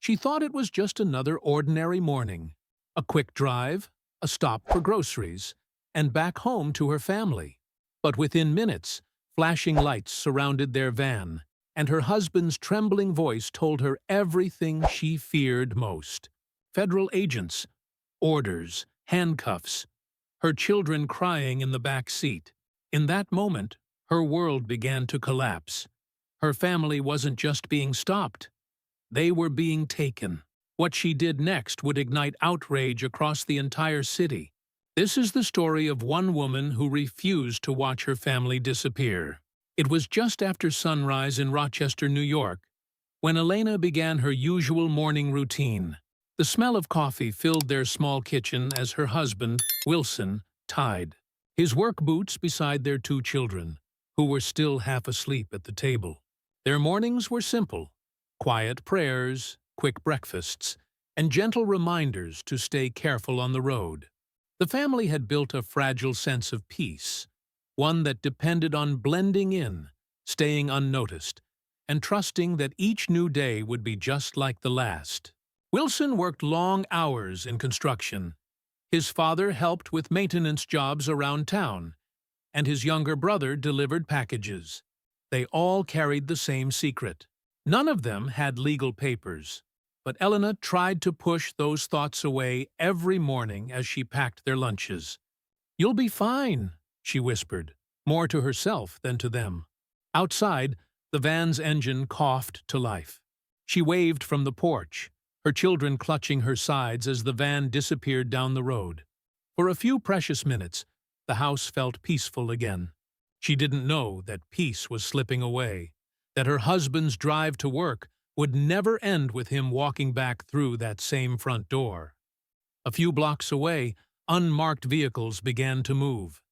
She thought it was just another ordinary morning. A quick drive, a stop for groceries, and back home to her family. But within minutes, flashing lights surrounded their van, and her husband's trembling voice told her everything she feared most. Federal agents, orders, handcuffs, her children crying in the back seat. In that moment, her world began to collapse. Her family wasn't just being stopped. They were being taken. What she did next would ignite outrage across the entire city. This is the story of one woman who refused to watch her family disappear. It was just after sunrise in Rochester, New York, when Elena began her usual morning routine. The smell of coffee filled their small kitchen as her husband, Wilson, tied his work boots beside their two children, who were still half asleep at the table. Their mornings were simple: quiet prayers, quick breakfasts, and gentle reminders to stay careful on the road. The family had built a fragile sense of peace, one that depended on blending in, staying unnoticed, and trusting that each new day would be just like the last. Wilson worked long hours in construction. His father helped with maintenance jobs around town, and his younger brother delivered packages. They all carried the same secret. None of them had legal papers, but Elena tried to push those thoughts away every morning as she packed their lunches. "You'll be fine," she whispered, more to herself than to them. Outside, the van's engine coughed to life. She waved from the porch, her children clutching her sides as the van disappeared down the road. For a few precious minutes, the house felt peaceful again. She didn't know that peace was slipping away, that her husband's drive to work would never end with him walking back through that same front door. A few blocks away, unmarked vehicles began to move.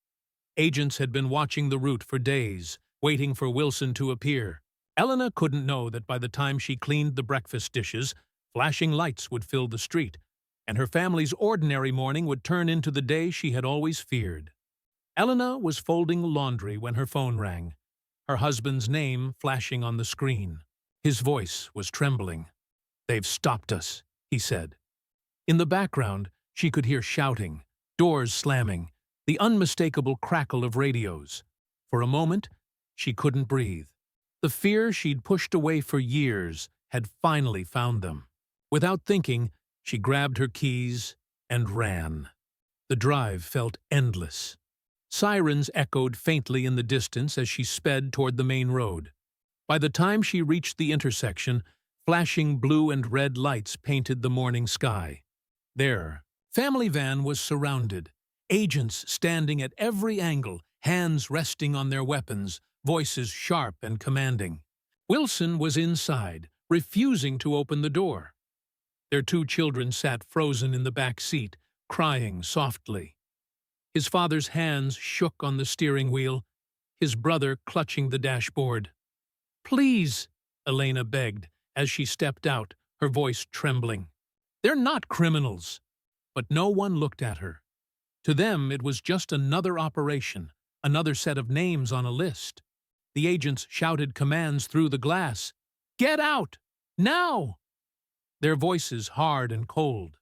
Agents had been watching the route for days, waiting for Wilson to appear. Elena couldn't know that by the time she cleaned the breakfast dishes, flashing lights would fill the street, and her family's ordinary morning would turn into the day she had always feared. Elena was folding laundry when her phone rang, her husband's name flashing on the screen. His voice was trembling. "They've stopped us," he said. In the background, she could hear shouting, doors slamming, the unmistakable crackle of radios. For a moment, she couldn't breathe. The fear she'd pushed away for years had finally found them. Without thinking, she grabbed her keys and ran. The drive felt endless. Sirens echoed faintly in the distance as she sped toward the main road. By the time she reached the intersection, flashing blue and red lights painted the morning sky. Their family van was surrounded, agents standing at every angle, hands resting on their weapons, voices sharp and commanding. Wilson was inside, refusing to open the door. Their two children sat frozen in the back seat, crying softly. His father's hands shook on the steering wheel, his brother clutching the dashboard. "Please," Elena begged as she stepped out, her voice trembling. "They're not criminals." But no one looked at her. To them, it was just another operation, another set of names on a list. The agents shouted commands through the glass. "Get out! Now!" Their voices hard and cold.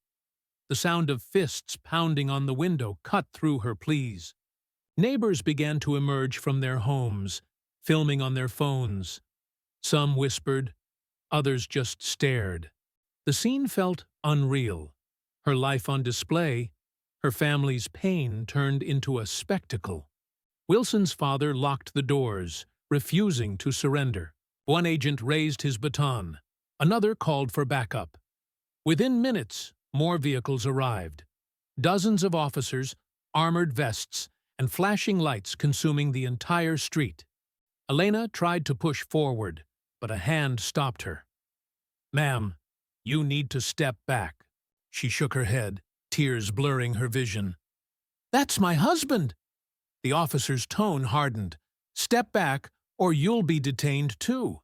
The sound of fists pounding on the window cut through her pleas. Neighbors began to emerge from their homes, filming on their phones. Some whispered, others just stared. The scene felt unreal. Her life on display, her family's pain turned into a spectacle. Wilson's father locked the doors, refusing to surrender. One agent raised his baton. Another called for backup. Within minutes, more vehicles arrived. Dozens of officers, armored vests, and flashing lights consuming the entire street. Elena tried to push forward, but a hand stopped her. "Ma'am, you need to step back." She shook her head, tears blurring her vision. "That's my husband!" The officer's tone hardened. "Step back, or you'll be detained too."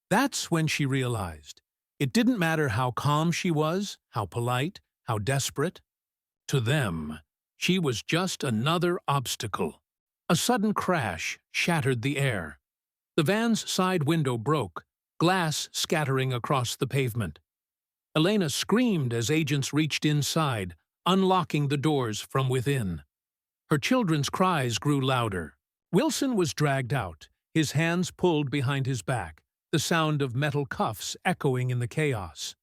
That's when she realized. It didn't matter how calm she was, how polite, how desperate. To them, she was just another obstacle. A sudden crash shattered the air. The van's side window broke, glass scattering across the pavement. Elena screamed as agents reached inside, unlocking the doors from within. Her children's cries grew louder. Wilson was dragged out, his hands pulled behind his back, the sound of metal cuffs echoing in the chaos.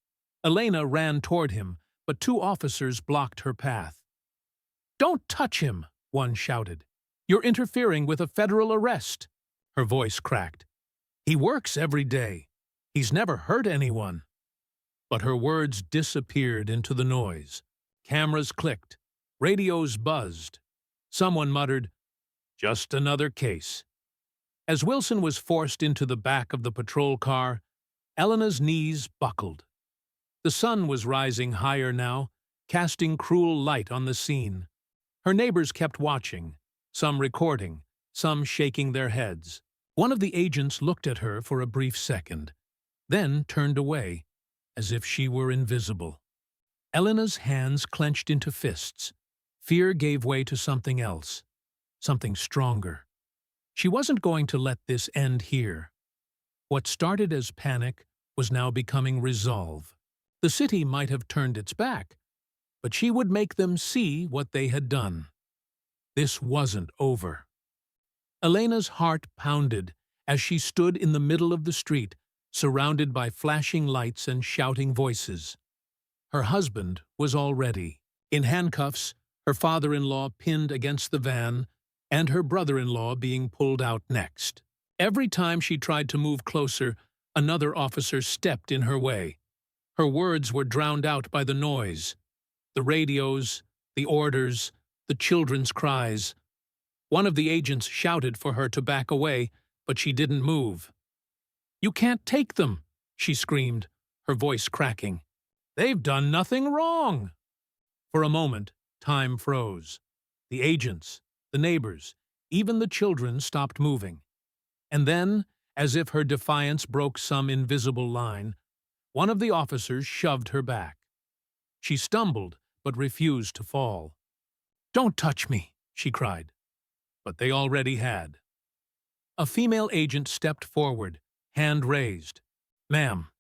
Elena ran toward him, but two officers blocked her path. "Don't touch him!" one shouted. "You're interfering with a federal arrest." Her voice cracked. "He works every day. He's never hurt anyone." But her words disappeared into the noise. Cameras clicked. Radios buzzed. Someone muttered, "Just another case." As Wilson was forced into the back of the patrol car, Elena's knees buckled. The sun was rising higher now, casting cruel light on the scene. Her neighbors kept watching, some recording, some shaking their heads. One of the agents looked at her for a brief second, then turned away, as if she were invisible. Elena's hands clenched into fists. Fear gave way to something else, something stronger. She wasn't going to let this end here. What started as panic was now becoming resolve. The city might have turned its back, but she would make them see what they had done. This wasn't over. Elena's heart pounded as she stood in the middle of the street, surrounded by flashing lights and shouting voices. Her husband was already in handcuffs, her father-in-law pinned against the van, and her brother-in-law being pulled out next. Every time she tried to move closer, another officer stepped in her way. Her words were drowned out by the noise, the radios, the orders, the children's cries. One of the agents shouted for her to back away, but she didn't move. "You can't take them," she screamed, her voice cracking. "They've done nothing wrong." For a moment, time froze. The agents, the neighbors, even the children stopped moving. And then, as if her defiance broke some invisible line, one of the officers shoved her back. She stumbled, but refused to fall. "Don't touch me," she cried. But they already had. A female agent stepped forward, hand raised. "Ma'am,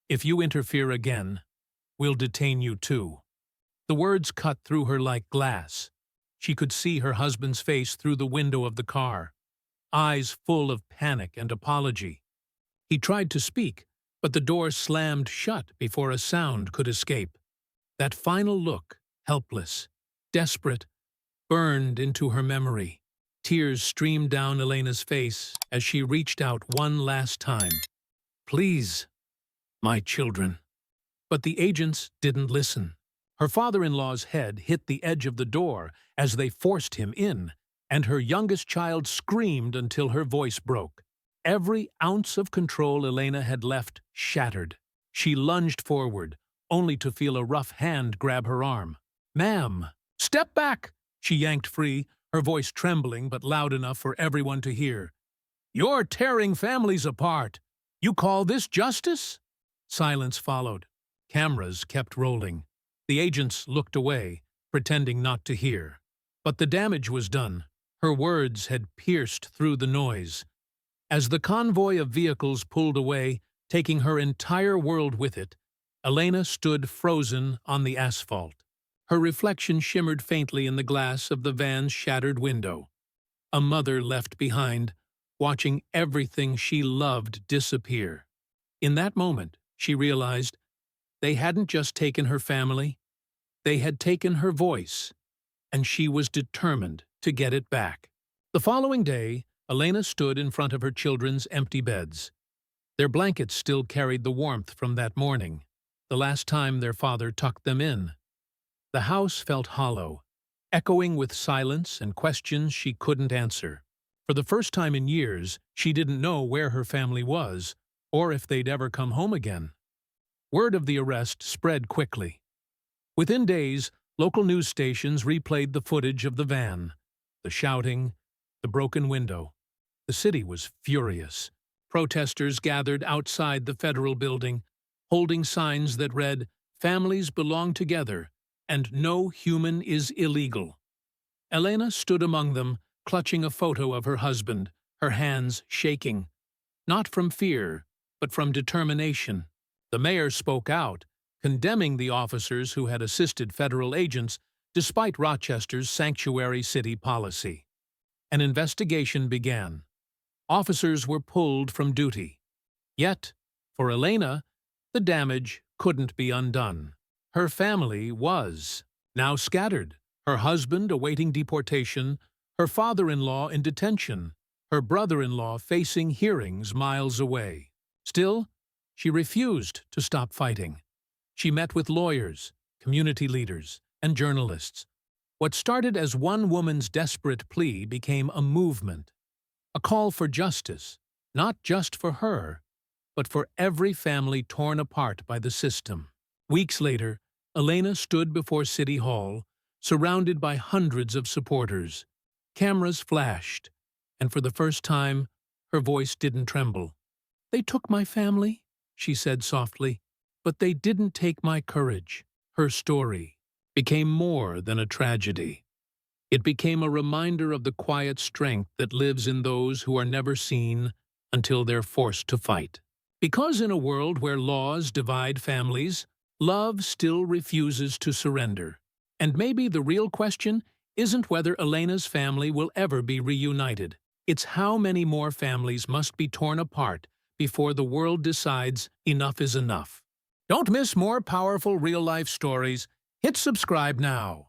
if you interfere again, we'll detain you too." The words cut through her like glass. She could see her husband's face through the window of the car, eyes full of panic and apology. He tried to speak, but the door slammed shut before a sound could escape. That final look, helpless, desperate, burned into her memory. Tears streamed down Elena's face as she reached out one last time. "Please, my children." But the agents didn't listen. Her father-in-law's head hit the edge of the door as they forced him in, and her youngest child screamed until her voice broke. Every ounce of control Elena had left shattered. She lunged forward, only to feel a rough hand grab her arm. "Ma'am, step back!" She yanked free, her voice trembling but loud enough for everyone to hear. "You're tearing families apart. You call this justice?" Silence followed. Cameras kept rolling. The agents looked away, pretending not to hear. But the damage was done. Her words had pierced through the noise. As the convoy of vehicles pulled away, taking her entire world with it, Elena stood frozen on the asphalt. Her reflection shimmered faintly in the glass of the van's shattered window. A mother left behind, watching everything she loved disappear. In that moment, she realized they hadn't just taken her family, they had taken her voice, and she was determined to get it back. The following day, Elena stood in front of her children's empty beds. Their blankets still carried the warmth from that morning, the last time their father tucked them in. The house felt hollow, echoing with silence and questions she couldn't answer. For the first time in years, she didn't know where her family was, or if they'd ever come home again. Word of the arrest spread quickly. Within days, local news stations replayed the footage of the van, the shouting, the broken window. The city was furious. Protesters gathered outside the federal building, holding signs that read, "Families belong together, and no human is illegal." Elena stood among them, clutching a photo of her husband, her hands shaking. Not from fear, but from determination. The mayor spoke out, condemning the officers who had assisted federal agents despite Rochester's sanctuary city policy. An investigation began. Officers were pulled from duty. Yet, for Elena, the damage couldn't be undone. Her family was now scattered, her husband awaiting deportation, her father-in-law in detention, her brother-in-law facing hearings miles away. Still, she refused to stop fighting. She met with lawyers, community leaders, and journalists. What started as one woman's desperate plea became a movement, a call for justice, not just for her, but for every family torn apart by the system. Weeks later, Elena stood before City Hall, surrounded by hundreds of supporters. Cameras flashed, and for the first time, her voice didn't tremble. "They took my family," she said softly, "but they didn't take my courage." Her story became more than a tragedy. It became a reminder of the quiet strength that lives in those who are never seen until they're forced to fight. Because in a world where laws divide families, love still refuses to surrender. And maybe the real question isn't whether Elena's family will ever be reunited. It's how many more families must be torn apart before the world decides enough is enough. Don't miss more powerful real-life stories. Hit subscribe now.